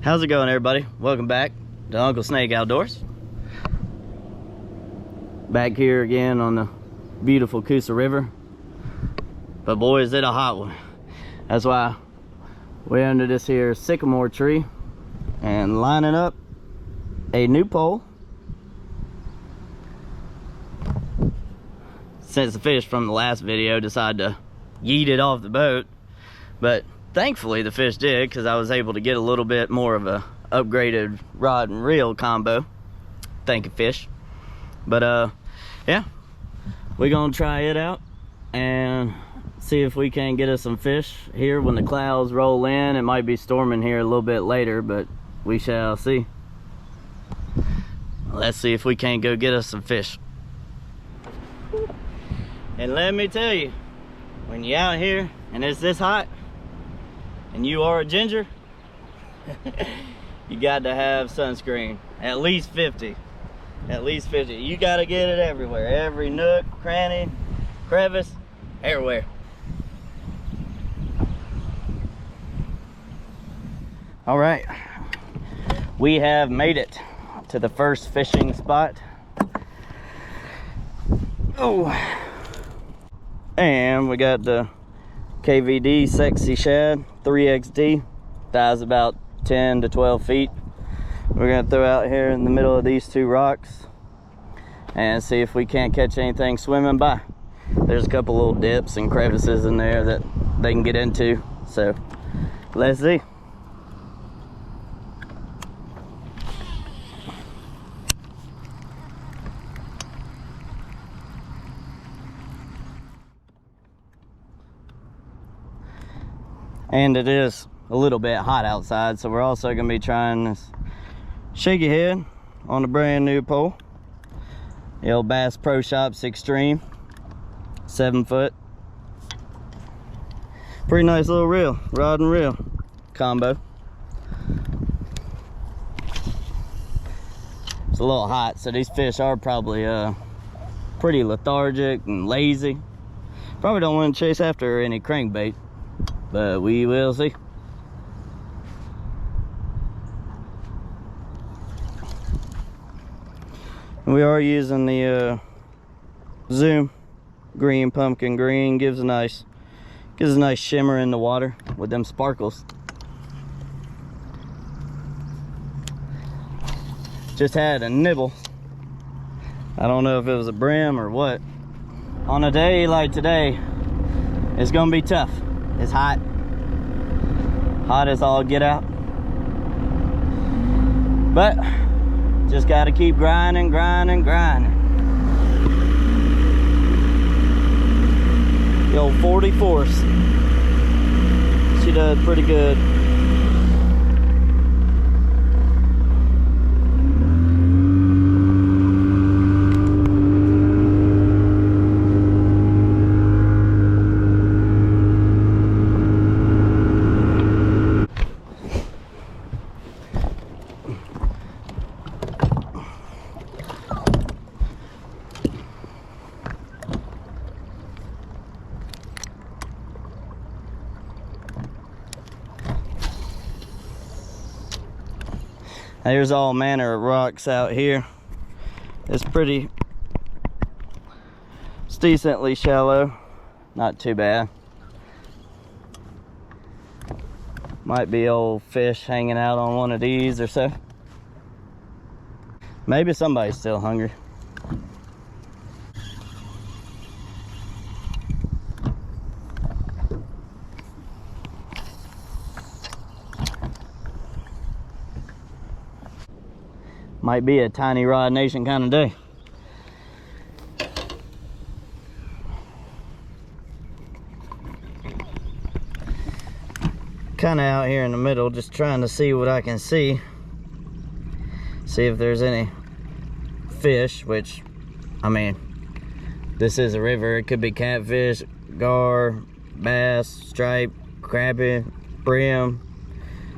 How's it going, everybody? Welcome back to Uncle Snake Outdoors. Back here again on the beautiful Coosa River. But boy, is it a hot one. That's why we're under this here sycamore tree and lining up a new pole. Since the fish from the last video decided to yeet it off the boat, but thankfully the fish did, because I was able to get a little bit more of a upgraded rod and reel combo. Thank you, fish. But yeah, we're gonna try it out and see if we can get us some fish here when the clouds roll in. It might be storming here a little bit later, but we shall see. Let's see if we can't go get us some fish. And let me tell you, when you're out here and it's this hot and you are a ginger, you got to have sunscreen. At least 50. At least 50. You got to get it everywhere. Every nook, cranny, crevice, everywhere. All right. We have made it to the first fishing spot. Oh. And we got the KVD Sexy Shad 3XD. Thighs about 10 to 12 feet. We're gonna throw out here in the middle of these two rocks and see if we can't catch anything swimming by. There's a couple little dips and crevices in there that they can get into, so let's see. And it is a little bit hot outside, so we're also going to be trying this shaky head on a brand new pole. The old Bass Pro Shops Extreme 7 foot. Pretty nice little reel, rod and reel combo. It's a little hot, so these fish are probably pretty lethargic and lazy. Probably don't want to chase after any crankbait, but we will see. We are using the Zoom green pumpkin green. Gives a nice shimmer in the water with them sparkles. Just had a nibble. I don't know if it was a brim or what. On a day like today, it's gonna be tough. It's hot. Hot as all get out. But just gotta keep grinding, grinding, grinding. The old 40-force. She does pretty good. There's all manner of rocks out here. It's decently shallow. Not too bad. Might be old fish hanging out on one of these or so. Maybe somebody's still hungry. Might be a tiny rod nation kind of day. Kind of out here in the middle, just trying to see what I can see. See if there's any fish, which, I mean, this is a river. It could be catfish, gar, bass, stripe, crappie, brim,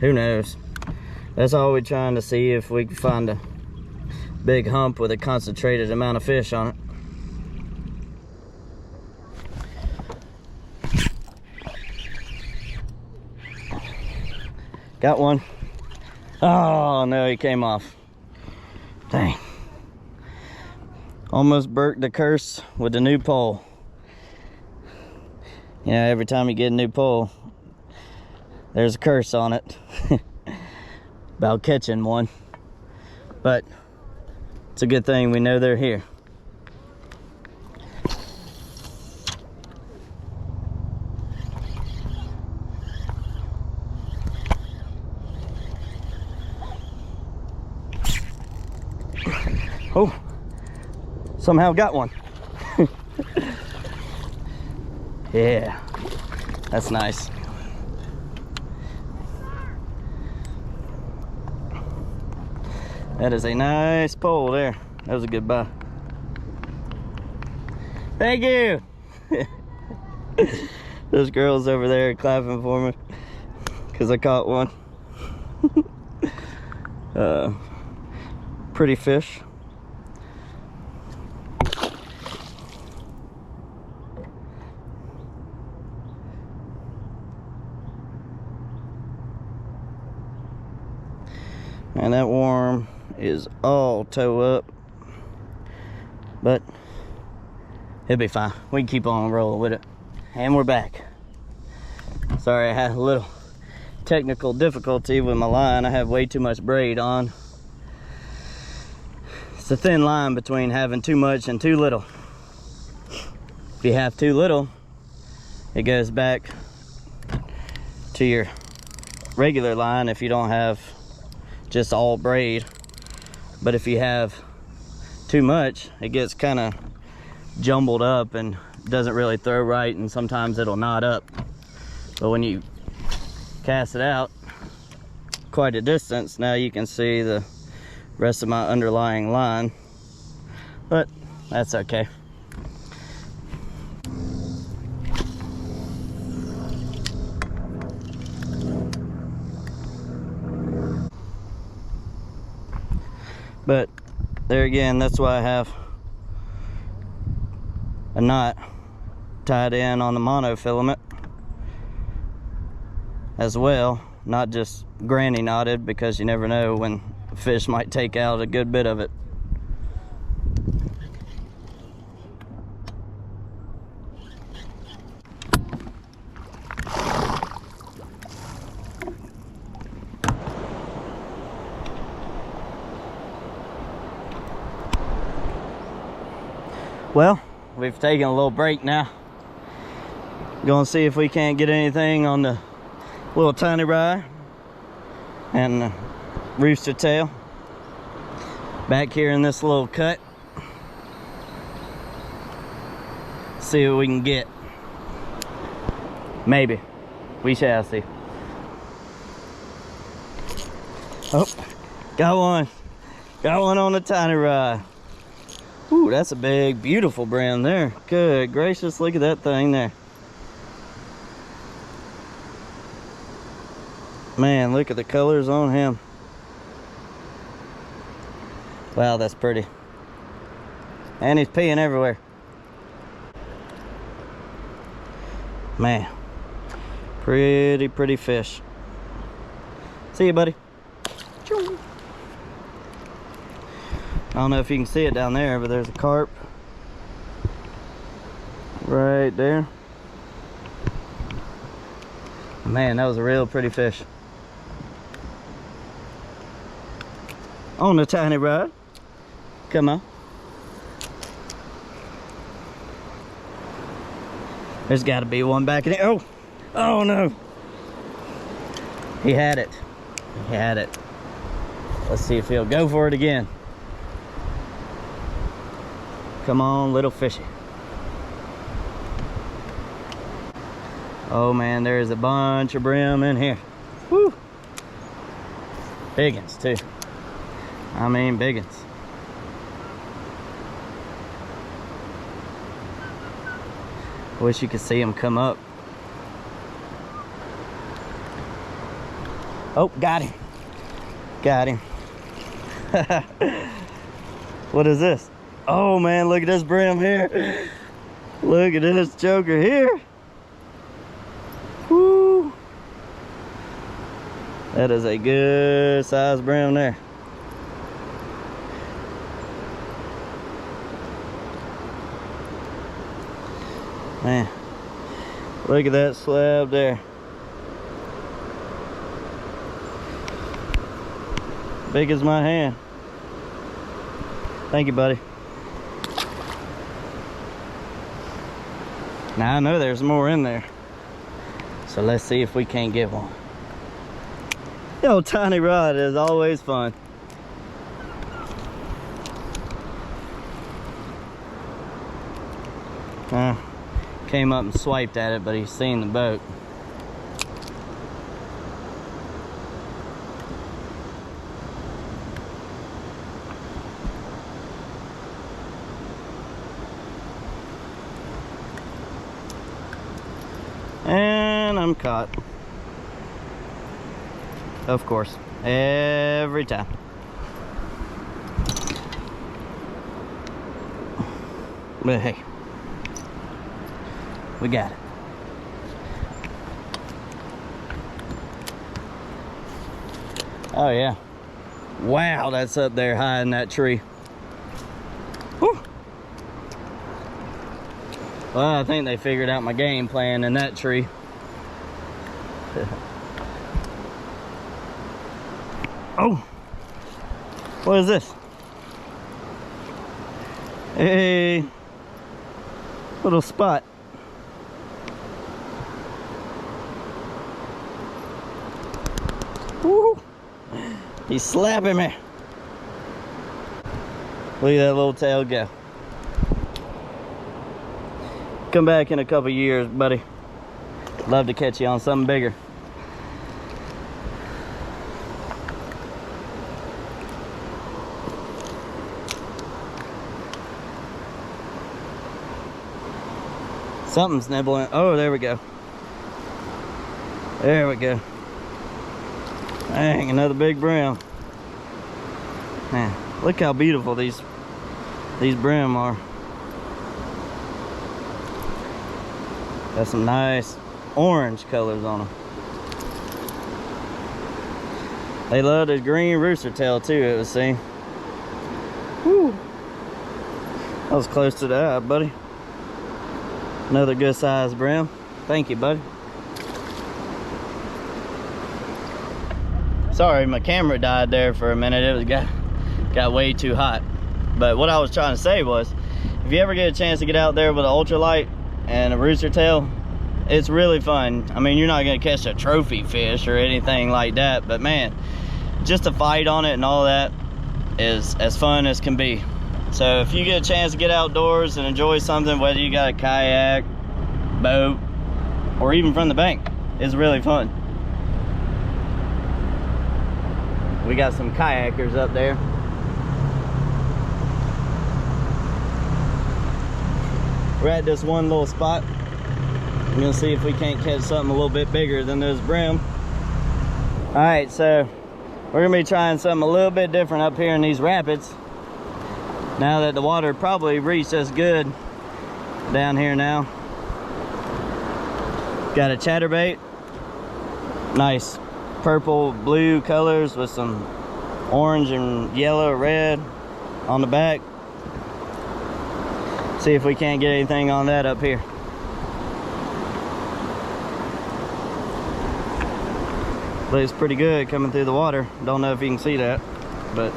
who knows. That's all we're trying to see, if we can find a big hump with a concentrated amount of fish on it. Got one. Oh no, he came off. Dang. Almost broke the curse with the new pole. You know, every time you get a new pole, there's a curse on it about catching one. But it's a good thing we know they're here. Oh, somehow got one. Yeah, that's nice. That is a nice pole there. That was a good buy. Thank you. Those girls over there clapping for me because I caught one. Pretty fish. And that worm is all toe up, but it'll be fine. We can keep on rolling with it. And we're back. Sorry, I had a little technical difficulty with my line. I have way too much braid on. It's a thin line between having too much and too little. If you have too little, it goes back to your regular line if you don't have just all braid. But if you have too much, it gets kind of jumbled up and doesn't really throw right, and sometimes it'll knot up. But when you cast it out quite a distance, now you can see the rest of my underlying line, but that's okay. But there again, that's why I have a knot tied in on the monofilament as well, not just granny knotted, because you never know when a fish might take out a good bit of it. Well, we've taken a little break now. Gonna see if we can't get anything on the little tiny rye and the rooster tail back here in this little cut. See what we can get. Maybe. We shall see. Oh, got one. Got one on the tiny rye. Ooh, that's a big, beautiful brim there. Good gracious, look at that thing there. Man, look at the colors on him. Wow, that's pretty. And he's peeing everywhere. Man, pretty fish. See you, buddy. I don't know if you can see it down there, but there's a carp right there. Man, that was a real pretty fish. On the tiny rod. Come on. There's got to be one back in here. Oh, oh no. He had it. He had it. Let's see if he'll go for it again. Come on, little fishy. Oh man, there's a bunch of brim in here. Woo! Big ones too. I mean, big ones. Wish you could see them come up. Oh, got him. Got him. What is this? Oh man, look at this brim here. Look at this joker here. Woo. That is a good size brim there. Man, look at that slab there. Big as my hand. Thank you, buddy. Now I know there's more in there, so let's see if we can't get one. Yo, tiny rod is always fun. Came up and swiped at it, but he's seen the boat. And I'm caught. Of course, every time. But hey, we got it. Oh yeah. Wow, that's up there high in that tree. Whew. Well, I think they figured out my game plan in that tree. Oh, what is this? A little spot. Woo! He's slapping me. Look at that little tail go. Come back in a couple years, buddy. Love to catch you on something bigger. Something's nibbling. Oh, there we go. There we go. Dang, another big brim. Man, look how beautiful these brim are. Got some nice orange colors on them. They love the green rooster tail too, it would seem. Whew. That was close to the eye, buddy. Another good sized brim. Thank you, buddy. Sorry, my camera died there for a minute. It was got way too hot. But what I was trying to say was, if you ever get a chance to get out there with an ultralight and a rooster tail, it's really fun. I mean, you're not gonna catch a trophy fish or anything like that, but man, just to fight on it and all that is as fun as can be. So if you get a chance to get outdoors and enjoy something, whether you got a kayak, boat, or even from the bank, it's really fun. We got some kayakers up there. We're at this one little spot. I'm gonna see if we can't catch something a little bit bigger than those brim. All right, so we're gonna be trying something a little bit different up here in these rapids. Now that the water probably reached us good down here now. Got a chatterbait. Nice purple, blue colors with some orange and yellow, red on the back. See if we can't get anything on that up here. Looks pretty good coming through the water. Don't know if you can see that, but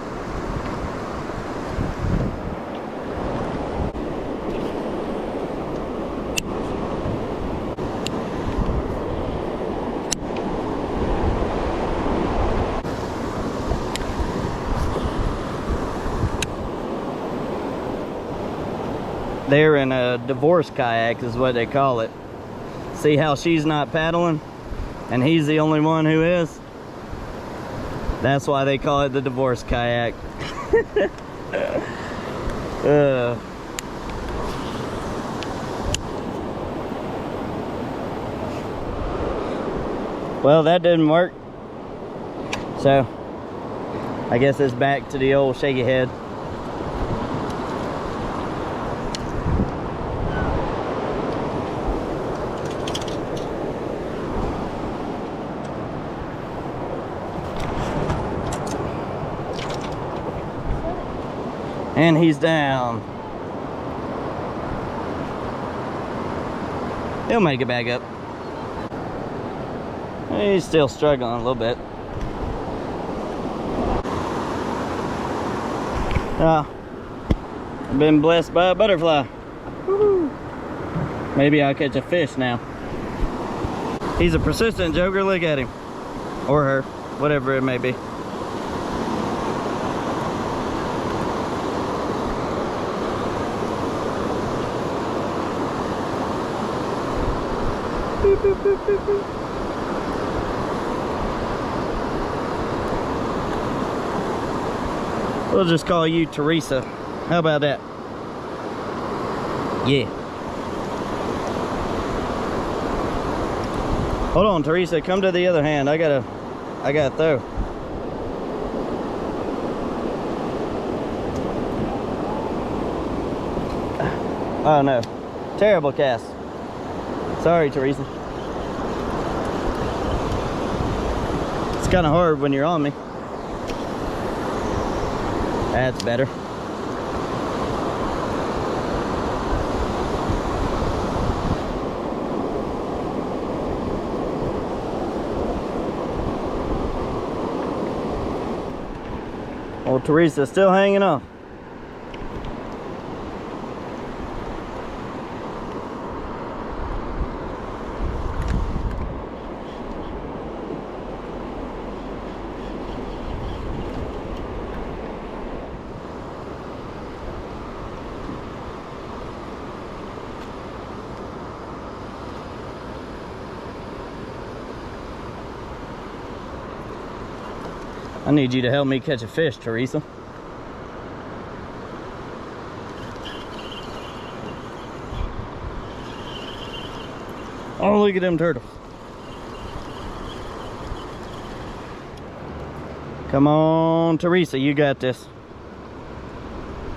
they're in a divorce kayak is what they call it. See how she's not paddling and he's the only one who is? That's why they call it the divorce kayak. Well, that didn't work. So I guess it's back to the old shaky head. And he's down. He'll make it back up. He's still struggling a little bit. I've been blessed by a butterfly. Woo-hoo. Maybe I'll catch a fish now. He's a persistent joker, look at him. Or her, whatever it may be. Boop, boop, boop, boop, boop. We'll just call you Teresa. How about that? Yeah. Hold on, Teresa, come to the other hand. I gotta throw. Oh no, terrible cast. Sorry, Teresa. It's kind of hard when you're on me. That's better. Old Teresa's still hanging on. I need you to help me catch a fish, Teresa. Oh, look at them turtles. Come on, Teresa, you got this.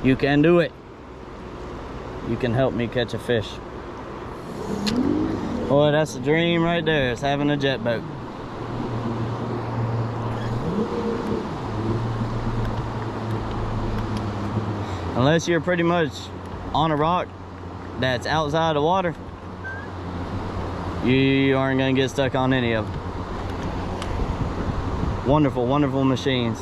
You can do it. You can help me catch a fish. Boy, that's a dream right there, is having a jet boat. Unless you're pretty much on a rock that's outside the water, you aren't gonna get stuck on any of them. Wonderful, wonderful machines.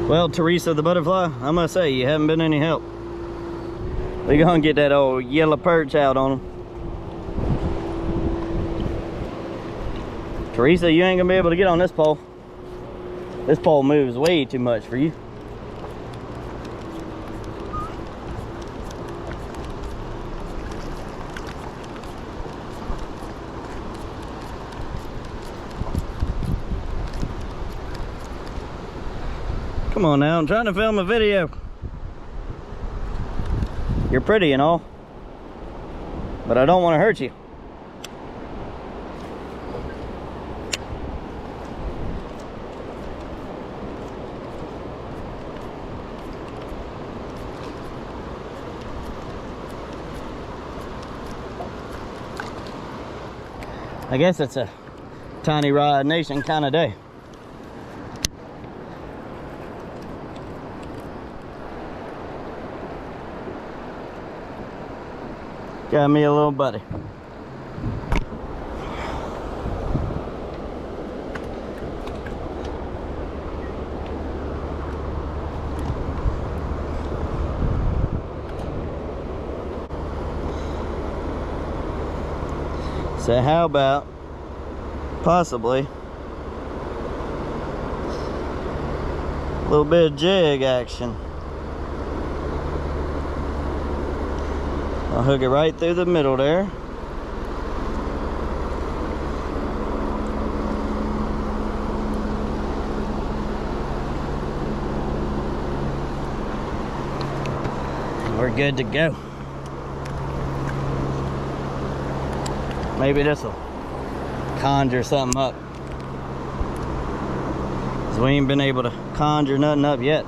Well, Teresa the butterfly, I must say, you haven't been any help. We're gonna get that old yellow perch out on him. Teresa, you ain't gonna be able to get on this pole. This pole moves way too much for you. Come on now, I'm trying to film a video. You're pretty and all, but I don't want to hurt you. I guess it's a tiny rod nation kind of day. Got me a little buddy. So how about possibly a little bit of jig action? I'll hook it right through the middle there. We're good to go. Maybe this will conjure something up. 'Cause we ain't been able to conjure nothing up yet.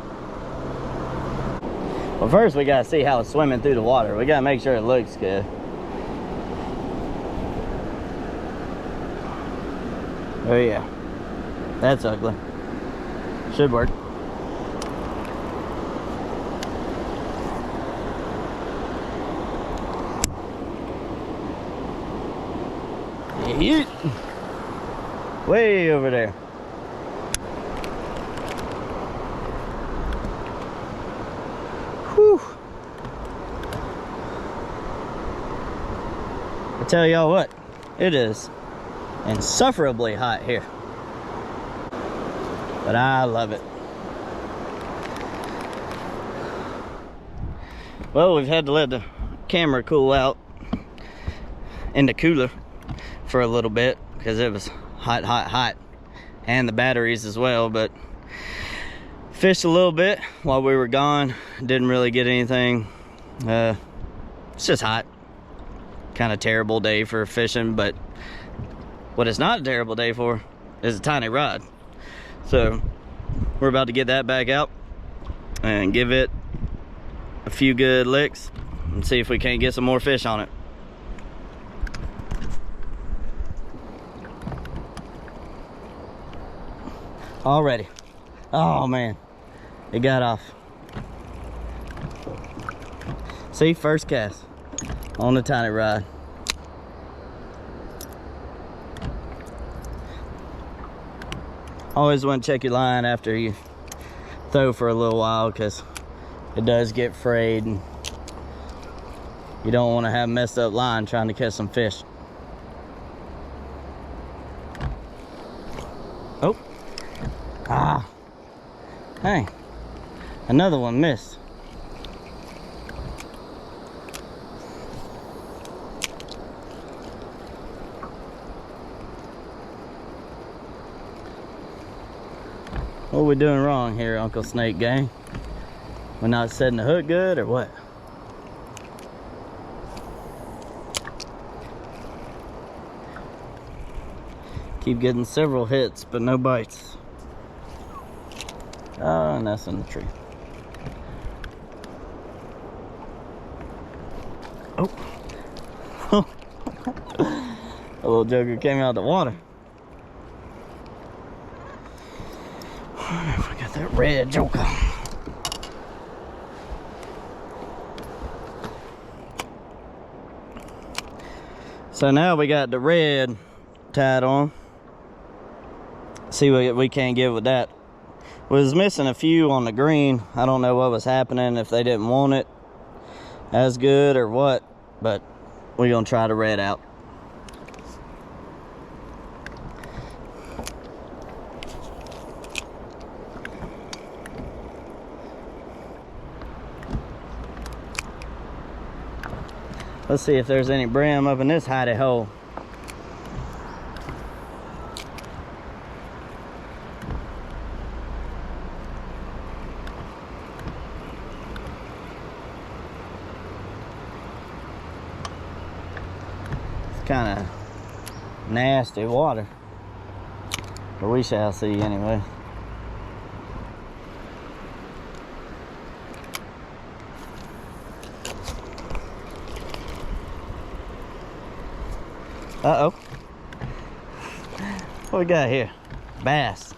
Well, first we gotta see how it's swimming through the water. We gotta make sure it looks good. Oh yeah, that's ugly. Should work. Yeet. Way over there. Whew. I tell y'all what, it is insufferably hot here, but I love it. Well, we've had to let the camera cool out in the cooler for a little bit because it was hot, and the batteries as well. But fished a little bit while we were gone, didn't really get anything. It's just hot. Kind of terrible day for fishing, but what it's not a terrible day for is a tiny rod. So we're about to get that back out and give it a few good licks and see if we can't get some more fish on it. Already. Oh man, it got off. See, first cast on the tiny rod. Always want to check your line after you throw for a little while, because it does get frayed and you don't want to have messed up line trying to catch some fish. Oh. Ah, hey, another one missed. What are we doing wrong here, Uncle Snake Gang? We're not setting the hook good, or what? Keep getting several hits, but no bites. Oh, and that's in the tree. Oh. A little joker came out of the water. I got that red joker. So now we got the red tied on. See what we can get with that. Was missing a few on the green. I don't know what was happening, if they didn't want it as good or what, but we're gonna try the red out. Let's see if there's any brim up in this hidey hole. Kind of nasty water, but we shall see anyway. Uh-oh. What we got here? Bass.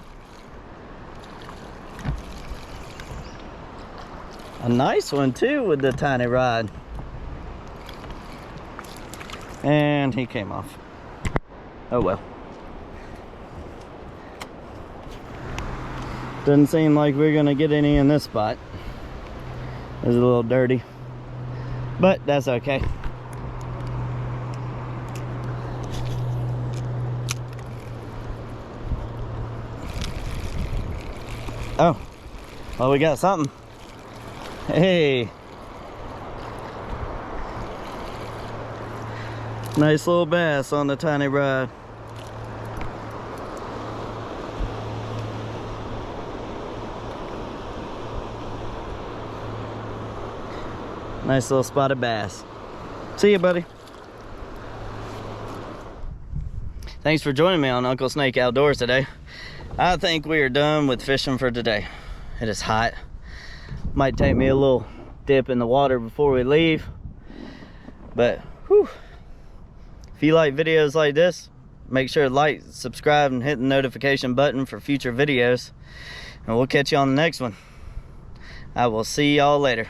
A nice one too with the tiny rod. And he came off. Oh well. Doesn't seem like we're gonna get any in this spot. It's a little dirty, but that's okay. Oh, well, we got something. Hey. Nice little bass on the tiny rod. Nice little spotted bass. See you, buddy. Thanks for joining me on Uncle Snake Outdoors today. I think we are done with fishing for today. It is hot. Might take me a little dip in the water before we leave. But, whew. If you like videos like this, make sure to like, subscribe, and hit the notification button for future videos. And we'll catch you on the next one. I will see y'all later.